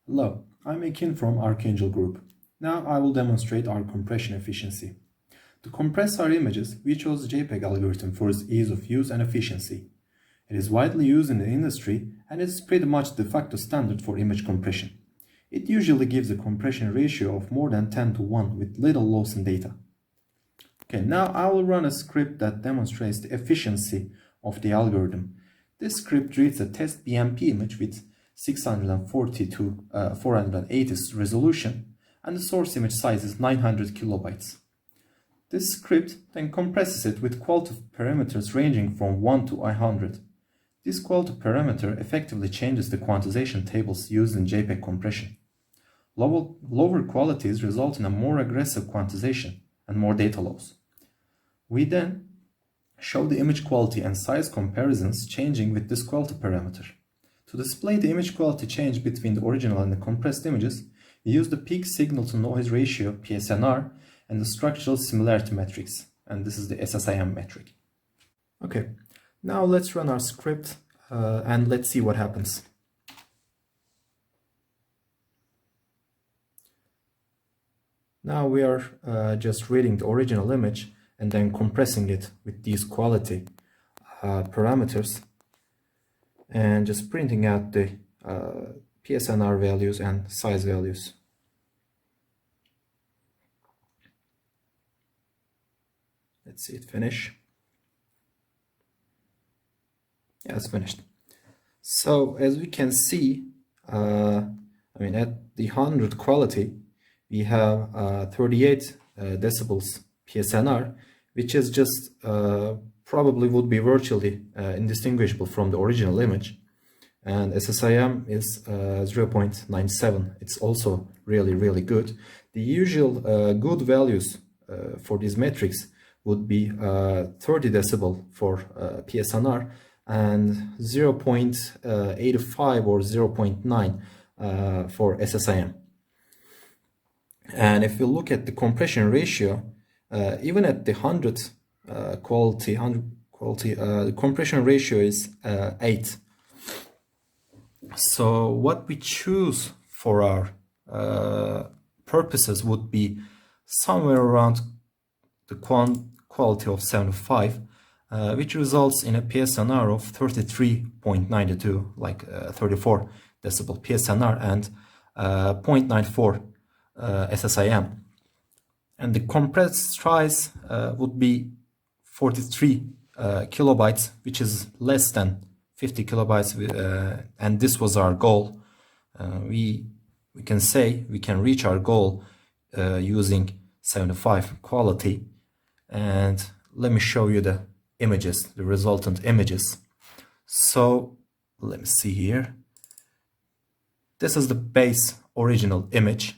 Hello, I'm Ekin from Archangel Group. Now I will demonstrate our compression efficiency. To compress our images, we chose the JPEG algorithm for its ease of use and efficiency. It is widely used in the industry and is pretty much the de facto standard for image compression. It usually gives a compression ratio of more than 10 to 1 with little loss in data. Okay, now I will run a script that demonstrates the efficiency of the algorithm. This script reads a test BMP image with 640 to 480 resolution, and the source image size is 900 kilobytes. This script then compresses it with quality parameters ranging from 1 to 100. This quality parameter effectively changes the quantization tables used in JPEG compression. Lower qualities result in a more aggressive quantization and more data loss. We then show the image quality and size comparisons changing with this quality parameter. To display the image quality change between the original and the compressed images, we use the peak signal to noise ratio (PSNR) and the structural similarity metrics, and this is the SSIM metric. Okay, now let's run our script and let's see what happens. Now we are just reading the original image and then compressing it with these quality parameters and just printing out the PSNR values and size values. Let's see it finish. Yeah, it's finished. So as we can see, at the 100 quality, we have 38 decibels PSNR, which is just probably would be virtually indistinguishable from the original image, and SSIM is 0.97. It's also really good. The usual good values for these metrics would be 30 decibel for PSNR and 0.85 or 0.9 for SSIM. And if you look at the compression ratio, even at the 100 quality, the compression ratio is 8. So what we choose for our purposes would be somewhere around the quality of 75, which results in a PSNR of 33.92, like 34 decibel PSNR and 0.94 SSIM. And the compressed size would be 43 kilobytes, which is less than 50 kilobytes, and this was our goal. We can say we can reach our goal using 75 quality. And let me show you the images, the resultant images. So let me see here. This is the base original image,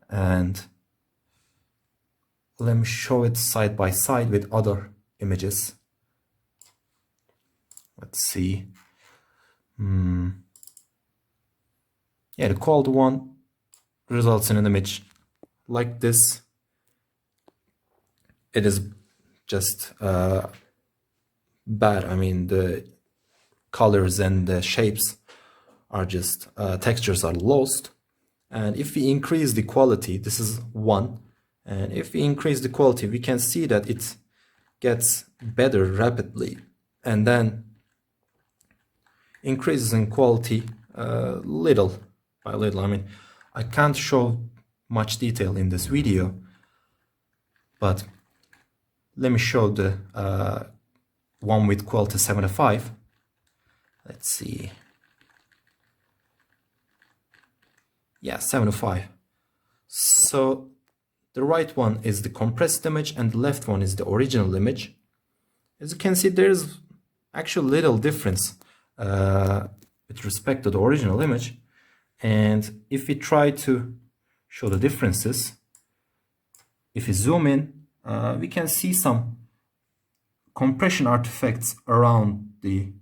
and let me show it side by side with other images. Let's see. Yeah, the cold one results in an image like this. It is just bad. The colors and the shapes are just textures are lost. And if we increase the quality, this is 1. And if we increase the quality, we can see that it gets better rapidly and then increases in quality little by little. I can't show much detail in this video, but let me show the one with quality 75. Let's see. Yeah, 75. So the right one is the compressed image and the left one is the original image. As you can see, there is actually little difference with respect to the original image. And if we try to show the differences, if we zoom in, we can see some compression artifacts around the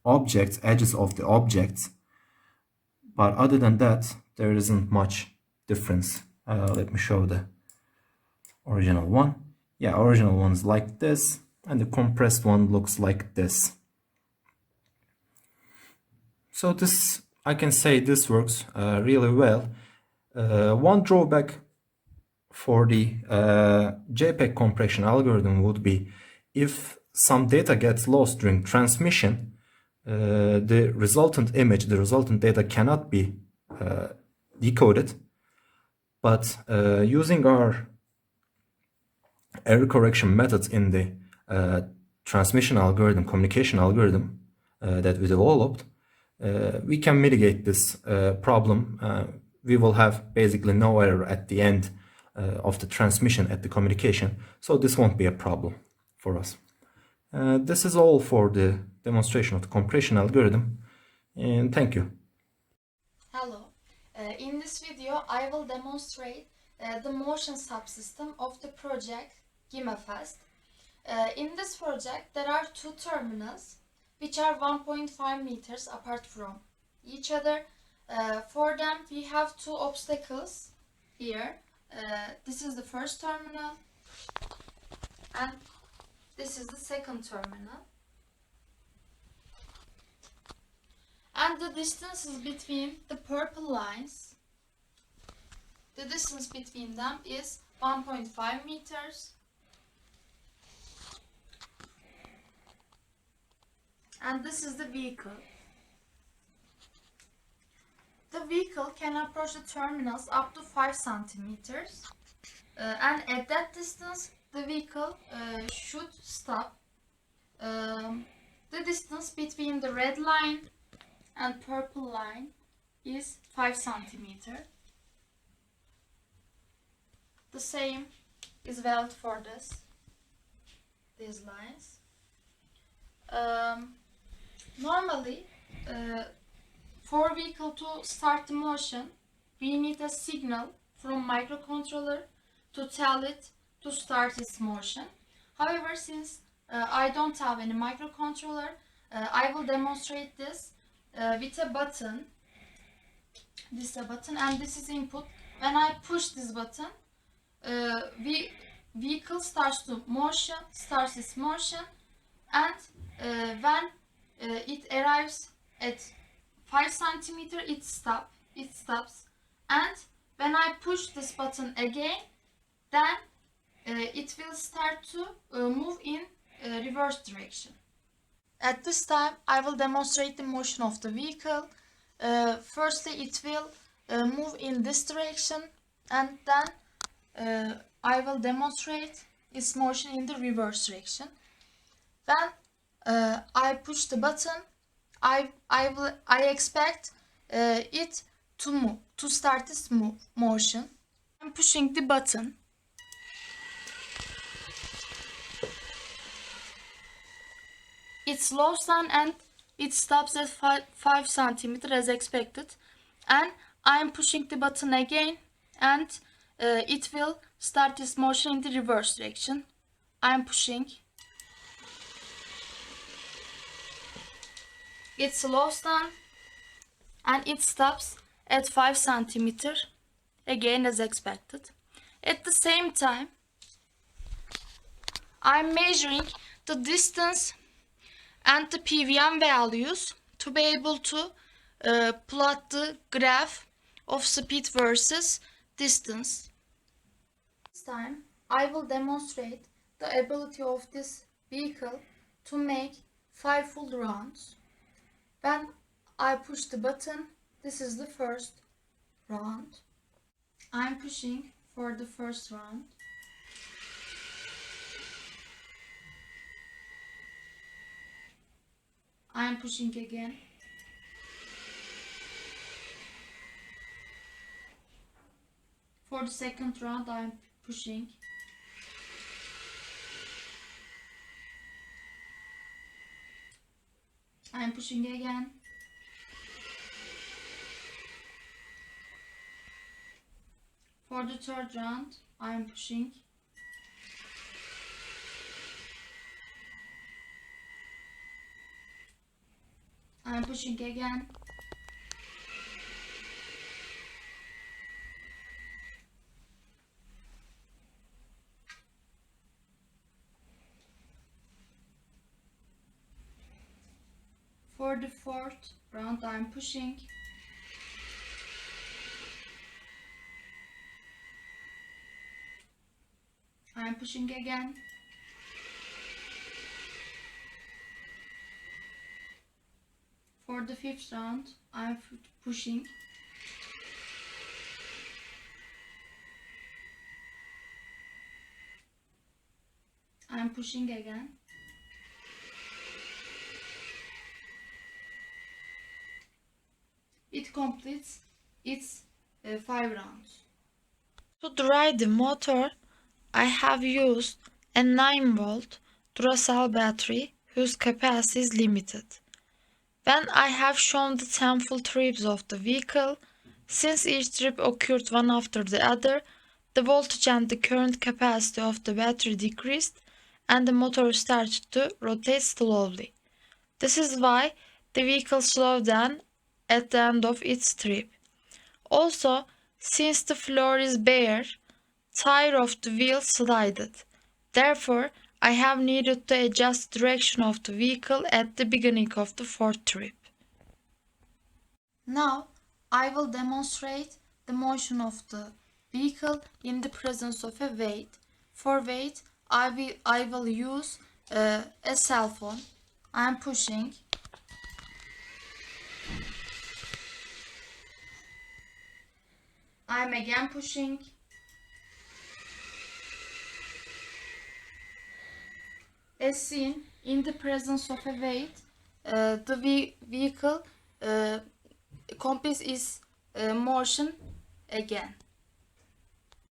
objects, edges of the objects. But other than that, there isn't much difference. Let me show the original one. Yeah, original one's like this, and the compressed one looks like this. So this I can say this works really well. One drawback for the JPEG compression algorithm would be if some data gets lost during transmission, the resultant image, the resultant data cannot be decoded. But using our error correction methods in the transmission algorithm, communication algorithm that we developed, we can mitigate this problem. We will have basically no error at the end of the transmission at the communication, so this won't be a problem for us. This is all for the demonstration of the compression algorithm, and thank you. Hello. In this video, I will demonstrate the motion subsystem of the project GimeFest. In this project, there are two terminals which are 1.5 meters apart from each other. For them, we have two obstacles here. This is the first terminal and this is the second terminal. And the distances between the purple lines, the distance between them is 1.5 meters. And this is the vehicle. The vehicle can approach the terminals up to 5 centimeters. And at that distance, the vehicle should stop. The distance between the red line and purple line is 5 centimeters. The same is valid for these lines. Normally, for vehicle to start the motion, we need a signal from microcontroller to tell it to start its motion. However, since I don't have any microcontroller, I will demonstrate this with a button. This is a button and this is input. When I push this button, vehicle starts its motion, and when it arrives at 5 centimeters, it stops. And when I push this button again, then it will start to move in reverse direction. At this time, I will demonstrate the motion of the vehicle. Firstly, it will move in this direction, and then I will demonstrate its motion in the reverse direction. When I push the button, I expect it to move, to start this motion. I'm pushing the button. It slows down and it stops at 5 centimeters as expected. And I'm pushing the button again, and it will start its motion in the reverse direction. I'm pushing. It slows down and it stops at 5 centimeters, again as expected. At the same time, I'm measuring the distance and the PVM values to be able to plot the graph of speed versus distance. This time, I will demonstrate the ability of this vehicle to make 5 full rounds. When I push the button, this is the first round. I'm pushing for the first round. I'm pushing again. For the second round, I'm pushing. I'm pushing again. For the third round, I'm pushing. I'm pushing again. For the fourth round, I'm pushing. I am pushing again. For the fifth round, I am pushing. I am pushing again. It completes its 5 rounds. To dry the motor, I have used a 9-volt Duracell battery whose capacity is limited. When I have shown the 10 full trips of the vehicle, since each trip occurred one after the other, the voltage and the current capacity of the battery decreased and the motor started to rotate slowly. This is why the vehicle slowed down at the end of its trip. Also, since the floor is bare, tire of the wheel slided. Therefore, I have needed to adjust the direction of the vehicle at the beginning of the 4th trip. Now, I will demonstrate the motion of the vehicle in the presence of a weight. For weight, I will use a cell phone. I am pushing. I am again pushing. As seen, in the presence of a weight, the vehicle completes its motion again.